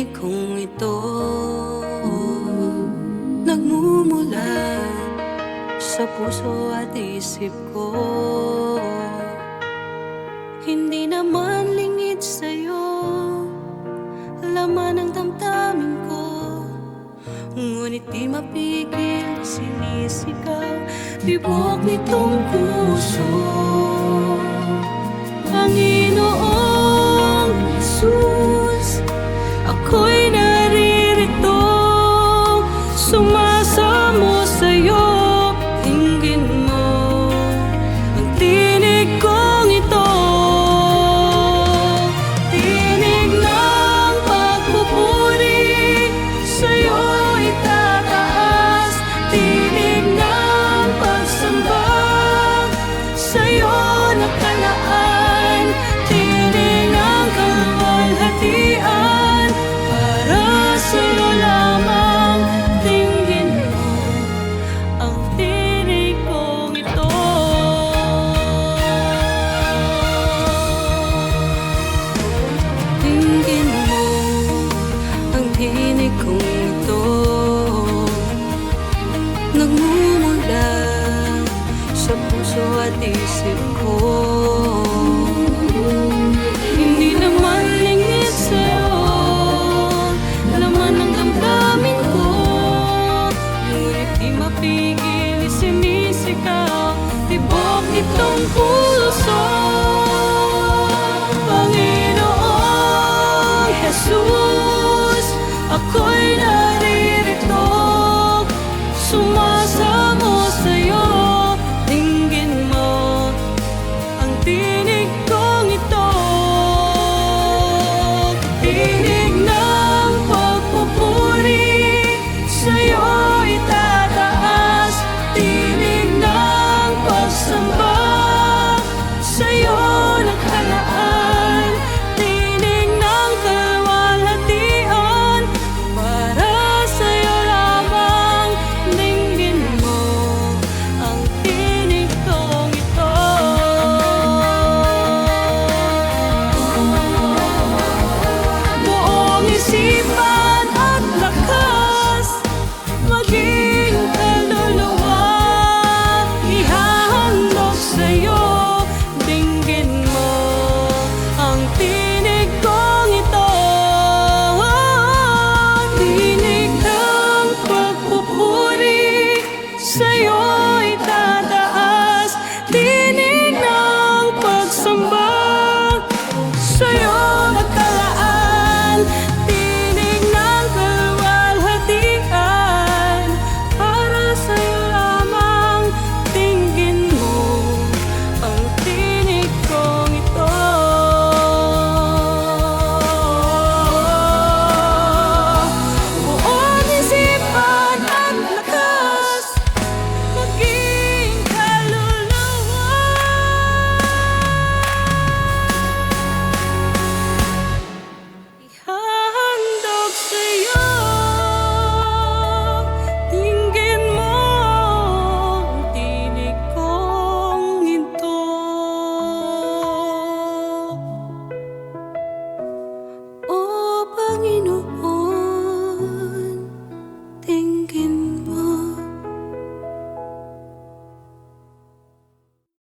tinig kong ito nagmumula sa puso at isip ko. Hindi naman lingid sa'yo laman ng damdamin ko, ngunit di mapigil, sinisigaw tibok nitong puso. Panginoong Jesus, ako'y naririto, sumasamo sa'yo. Dinggin mo ang tinig kong ito, tinig ng pagpupuri, sa'yo itataas, tinig ng pagsamba, sa'yo nakalaan, tinig ng kaluwalhatian, para sa'yo lamang. Dinggin mo ang tinig kong ito. Dinggin mo ang tinig kong ito, nagmumula sa puso at isip ko. Hindi naman lingid sa'yo laman ng damdamin ko, ngunit di mapigil, sinisigaw tibok nitong puso. Panginoong Jesus, ako'y naririto, sumasamo sa'yo. Dinggin mo ang tinig kong ito, tinig ng pagpupuri, sa'yo itataas, tinig ng pagsamba, sa'yo